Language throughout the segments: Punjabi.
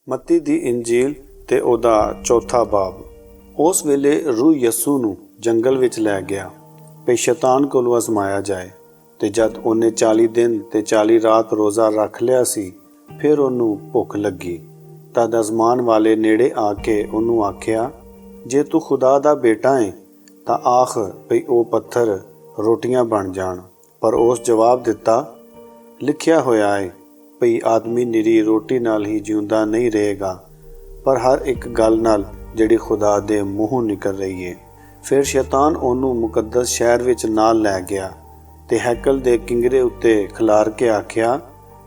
ਮੱਤੀ ਦੀ ਇੰਜੀਲ ਤੇ ਉਹਦਾ ਚੌਥਾ ਬਾਬ। ਉਸ ਵੇਲੇ ਰੂਹ ਯਸੂ ਨੂੰ ਜੰਗਲ ਵਿੱਚ ਲੈ ਗਿਆ ਭਈ ਸ਼ੈਤਾਨ ਕੋਲੋਂ ਅਜ਼ਮਾਇਆ ਜਾਏ। ਤੇ ਜਦ ਉਹਨੇ 40 ਦਿਨ ਤੇ 40 ਰਾਤ ਰੋਜ਼ਾ ਰੱਖ ਲਿਆ ਸੀ, ਫਿਰ ਉਹਨੂੰ ਭੁੱਖ ਲੱਗੀ। ਤਦ ਅਜ਼ਮਾਨ ਵਾਲੇ ਨੇੜੇ ਆ ਕੇ ਉਹਨੂੰ ਆਖਿਆ, ਜੇ ਤੂੰ ਖੁਦਾ ਦਾ ਬੇਟਾ ਹੈ ਤਾਂ ਆਖ ਭਈ ਉਹ ਪੱਥਰ ਰੋਟੀਆਂ ਬਣ ਜਾਣ। ਪਰ ਉਸ ਜਵਾਬ ਦਿੱਤਾ, ਲਿਖਿਆ ਹੋਇਆ ਹੈ ਭਈ ਆਦਮੀ ਨਿਰੀ ਰੋਟੀ ਨਾਲ ਹੀ ਜਿਉਂਦਾ ਨਹੀਂ ਰਹੇਗਾ, ਪਰ ਹਰ ਇੱਕ ਗੱਲ ਨਾਲ ਜਿਹੜੀ ਖੁਦਾ ਦੇ ਮੂੰਹੋਂ ਨਿਕਲ ਰਹੀ ਹੈ। ਫਿਰ ਸ਼ੈਤਾਨ ਉਹਨੂੰ ਮੁਕੱਦਸ ਸ਼ਹਿਰ ਵਿੱਚ ਨਾਲ ਲੈ ਗਿਆ ਤੇ ਹੈਕਲ ਦੇ ਕਿੰਗਰੇ ਉੱਤੇ ਖਿਲਾਰ ਕੇ ਆਖਿਆ,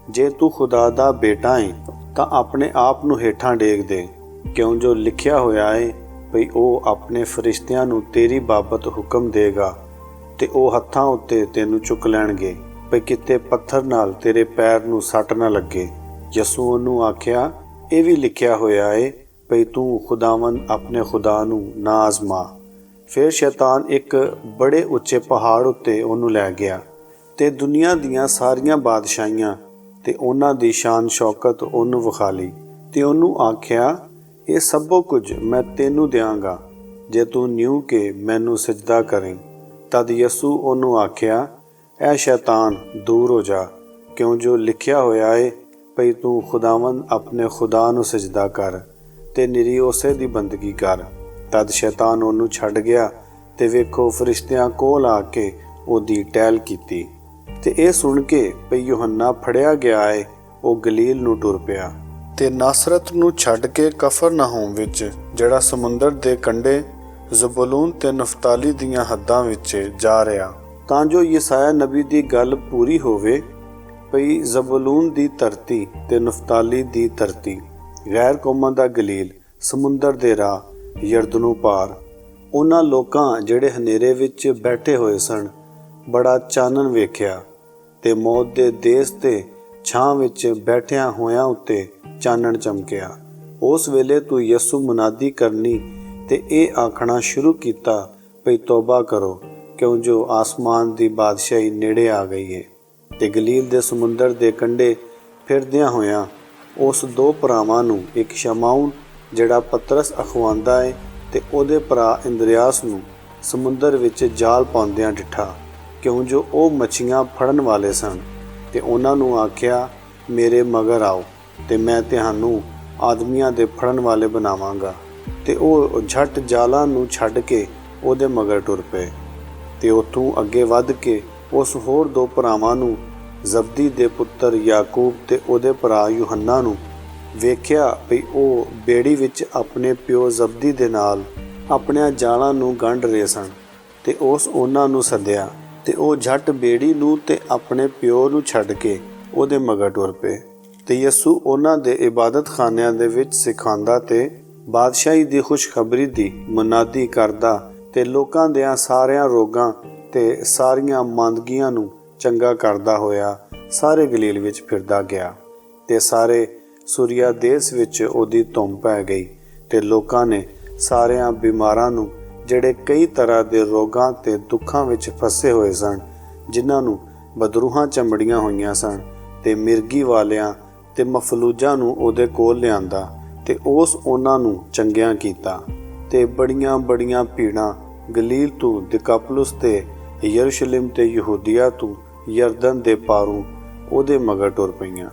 ਜੇ ਤੂੰ ਖੁਦਾ ਦਾ ਬੇਟਾ ਹੈ ਤਾਂ ਆਪਣੇ ਆਪ ਨੂੰ ਹੇਠਾਂ ਡੇਗ ਦੇ, ਕਿਉਂ ਜੋ ਲਿਖਿਆ ਹੋਇਆ ਹੈ ਭਈ ਉਹ ਆਪਣੇ ਫਰਿਸ਼ਤਿਆਂ ਨੂੰ ਤੇਰੀ ਬਾਬਤ ਹੁਕਮ ਦੇਗਾ ਤੇ ਉਹ ਹੱਥਾਂ ਉੱਤੇ ਤੈਨੂੰ ਚੁੱਕ ਲੈਣਗੇ ਭਈ ਕਿਤੇ ਪੱਥਰ ਨਾਲ ਤੇਰੇ ਪੈਰ ਨੂੰ ਸੱਟ ਨਾ ਲੱਗੇ। ਯਸੂ ਉਹਨੂੰ ਆਖਿਆ, ਇਹ ਵੀ ਲਿਖਿਆ ਹੋਇਆ ਹੈ ਭਈ ਤੂੰ ਖੁਦਾਵੰਦ ਆਪਣੇ ਖੁਦਾ ਨੂੰ ਨਾ ਆਜ਼ਮਾ। ਫਿਰ ਸ਼ੈਤਾਨ ਇੱਕ ਬੜੇ ਉੱਚੇ ਪਹਾੜ ਉੱਤੇ ਉਹਨੂੰ ਲੈ ਗਿਆ ਤੇ ਦੁਨੀਆ ਦੀਆਂ ਸਾਰੀਆਂ ਬਾਦਸ਼ਾਹੀਆਂ ਤੇ ਉਹਨਾਂ ਦੀ ਸ਼ਾਨ ਸ਼ੌਕਤ ਉਹਨੂੰ ਵਿਖਾ ਲਈ ਤੇ ਉਹਨੂੰ ਆਖਿਆ, ਇਹ ਸਭੋ ਕੁਝ ਮੈਂ ਤੈਨੂੰ ਦਿਆਂਗਾ ਜੇ ਤੂੰ ਨਿਊ ਕੇ ਮੈਨੂੰ ਸਜਦਾ ਕਰੇ। ਤਦ ਯਸੂ ਉਹਨੂੰ ਆਖਿਆ, ਐ ਸ਼ੈਤਾਨ ਦੂਰ ਹੋ ਜਾ, ਕਿਉਂ ਜੋ ਲਿਖਿਆ ਹੋਇਆ ਹੈ ਭਈ ਤੂੰ ਖੁਦਾਵੰਦ ਆਪਣੇ ਖੁਦਾ ਨੂੰ ਸਜਦਾ ਕਰ ਤੇ ਨਿਰੀ ਉਸੇ ਦੀ ਬੰਦਗੀ ਕਰ। ਤਦ ਸ਼ੈਤਾਨ ਉਹਨੂੰ ਛੱਡ ਗਿਆ ਤੇ ਵੇਖੋ ਫਰਿਸ਼ਤਿਆਂ ਕੋਲ ਆ ਕੇ ਉਹਦੀ ਟਹਿਲ ਕੀਤੀ। ਤੇ ਇਹ ਸੁਣ ਕੇ ਭਈ ਯੂਹੰਨਾ ਫੜਿਆ ਗਿਆ ਹੈ, ਉਹ ਗਲੀਲ ਨੂੰ ਟੁਰ ਪਿਆ ਤੇ ਨਾਸਰਤ ਨੂੰ ਛੱਡ ਕੇ ਕਫਰਨਹੂਮ ਵਿੱਚ, ਜਿਹੜਾ ਸਮੁੰਦਰ ਦੇ ਕੰਢੇ ਜ਼ਬੂਲੂਨ ਤੇ ਨਫਤਾਲੀ ਦੀਆਂ ਹੱਦਾਂ ਵਿੱਚ ਜਾ ਰਿਹਾ, ਤਾਂ ਜੋ ਯਸਾਇਆ ਨਬੀ ਦੀ ਗੱਲ ਪੂਰੀ ਹੋਵੇ ਭਈ ਜ਼ਬੂਲੂਨ ਦੀ ਧਰਤੀ ਤੇ ਨਫਤਾਲੀ ਦੀ ਧਰਤੀ, ਗੈਰ ਕੌਮਾਂ ਦਾ ਗਲੀਲ, ਸਮੁੰਦਰ ਦੇ ਰਾਹ, ਯਰਦਨੋਂ ਪਾਰ। ਉਹਨਾਂ ਲੋਕਾਂ ਜਿਹੜੇ ਹਨੇਰੇ ਵਿੱਚ ਬੈਠੇ ਹੋਏ ਸਨ ਬੜਾ ਚਾਨਣ ਵੇਖਿਆ ਤੇ ਮੌਤ ਦੇ ਦੇਸ ਤੇ ਛਾਂ ਵਿੱਚ ਬੈਠਿਆਂ ਹੋਇਆਂ ਉੱਤੇ ਚਾਨਣ ਚਮਕਿਆ। ਉਸ ਵੇਲੇ ਤੂੰ ਯਸੂ ਮੁਨਾਦੀ ਕਰਨੀ ਤੇ ਇਹ ਆਖਣਾ ਸ਼ੁਰੂ ਕੀਤਾ ਭਈ ਤੌਬਾ ਕਰੋ, ਕਿਉਂ ਜੋ ਆਸਮਾਨ ਦੀ ਬਾਦਸ਼ਾਹੀ ਨੇੜੇ ਆ ਗਈ ਹੈ। ਤੇ ਗਲੀਲ ਦੇ ਸਮੁੰਦਰ ਦੇ ਕੰਢੇ ਫਿਰਦਿਆਂ ਹੋਇਆਂ ਉਸ ਦੋ ਭਰਾਵਾਂ ਨੂੰ, ਇੱਕ ਸ਼ਮਾਉਨ ਜਿਹੜਾ ਪਤਰਸ ਅਖਵਾਉਂਦਾ ਹੈ ਤੇ ਉਹਦੇ ਭਰਾ ਇੰਦਰਿਆਸ ਨੂੰ ਸਮੁੰਦਰ ਵਿੱਚ ਜਾਲ ਪਾਉਂਦਿਆਂ ਡਿੱਠਾ, ਕਿਉਂ ਜੋ ਉਹ ਮੱਛੀਆਂ ਫੜਨ ਵਾਲੇ ਸਨ। ਤੇ ਉਹਨਾਂ ਨੂੰ ਆਖਿਆ, ਮੇਰੇ ਮਗਰ ਆਓ ਤੇ ਮੈਂ ਤੁਹਾਨੂੰ ਆਦਮੀਆਂ ਦੇ ਫੜਨ ਵਾਲੇ ਬਣਾਵਾਂਗਾ। ਤੇ ਉਹ ਝੱਟ ਜਾਲਾਂ ਨੂੰ ਛੱਡ ਕੇ ਉਹਦੇ ਮਗਰ ਟੁਰ ਪਏ। ਤੇ ਉੱਥੋਂ ਅੱਗੇ ਵੱਧ ਕੇ ਉਸ ਹੋਰ ਦੋ ਭਰਾਵਾਂ ਨੂੰ, ਜ਼ਬਦੀ ਦੇ ਪੁੱਤਰ ਯਾਕੂਬ ਤੇ ਉਹਦੇ ਭਰਾ ਯੂਹੰਨਾ ਨੂੰ ਵੇਖਿਆ ਭਈ ਉਹ ਬੇੜੀ ਵਿੱਚ ਆਪਣੇ ਪਿਓ ਜ਼ਬਦੀ ਦੇ ਨਾਲ ਆਪਣਿਆਂ ਜਾਲਾਂ ਨੂੰ ਗੰਢ ਰਹੇ ਸਨ। ਤੇ ਉਸ ਉਹਨਾਂ ਨੂੰ ਸੱਦਿਆ ਤੇ ਉਹ ਝੱਟ ਬੇੜੀ ਨੂੰ ਤੇ ਆਪਣੇ ਪਿਓ ਨੂੰ ਛੱਡ ਕੇ ਉਹਦੇ ਮਗਰ ਟੁਰ ਪਏ। ਤੇ ਯਸੂ ਉਹਨਾਂ ਦੇ ਇਬਾਦਤ ਖਾਨਿਆਂ ਦੇ ਵਿੱਚ ਸਿਖਾਉਂਦਾ ਤੇ ਬਾਦਸ਼ਾਹੀ ਦੀ ਖੁਸ਼ਖਬਰੀ ਦੀ ਮੁਨਾਦੀ ਕਰਦਾ ਤੇ ਲੋਕਾਂ ਦਿਆਂ ਸਾਰਿਆਂ ਰੋਗਾਂ ਤੇ ਸਾਰੀਆਂ ਮੰਦਗੀਆਂ ਨੂੰ ਚੰਗਾ ਕਰਦਾ ਹੋਇਆ ਸਾਰੇ ਗਲੀਲ ਵਿੱਚ ਫਿਰਦਾ ਗਿਆ। ਤੇ ਸਾਰੇ ਸੁਰੀਆ ਦੇਸ਼ ਵਿੱਚ ਉਹਦੀ ਧੁੰਮ ਪੈ ਗਈ ਤੇ ਲੋਕਾਂ ਨੇ ਸਾਰਿਆਂ ਬਿਮਾਰਾਂ ਨੂੰ, ਜਿਹੜੇ ਕਈ ਤਰ੍ਹਾਂ ਦੇ ਰੋਗਾਂ ਤੇ ਦੁੱਖਾਂ ਵਿੱਚ ਫਸੇ ਹੋਏ ਸਨ, ਜਿਨ੍ਹਾਂ ਨੂੰ ਬਦਰੂਹਾਂ ਚੰਬੜੀਆਂ ਹੋਈਆਂ ਸਨ, ਤੇ ਮਿਰਗੀ ਵਾਲਿਆਂ ਤੇ ਮਫਲੂਜਾਂ ਨੂੰ ਉਹਦੇ ਕੋਲ ਲਿਆਂਦਾ ਤੇ ਉਸ ਉਹਨਾਂ ਨੂੰ ਚੰਗਿਆਂ ਕੀਤਾ। ਤੇ ਬੜੀਆਂ ਬੜੀਆਂ ਭੀੜਾਂ ਗਲੀਲ ਤੋਂ, ਦਿਕਾਪੁਲਸ ਤੇ ਯਰੂਸ਼ਲਮ ਤੇ ਯਹੂਦੀਆ ਤੋਂ, ਯਰਦਨ ਦੇ ਪਾਰੋਂ ਉਹਦੇ ਮਗਰ ਟੁਰ ਪਈਆਂ।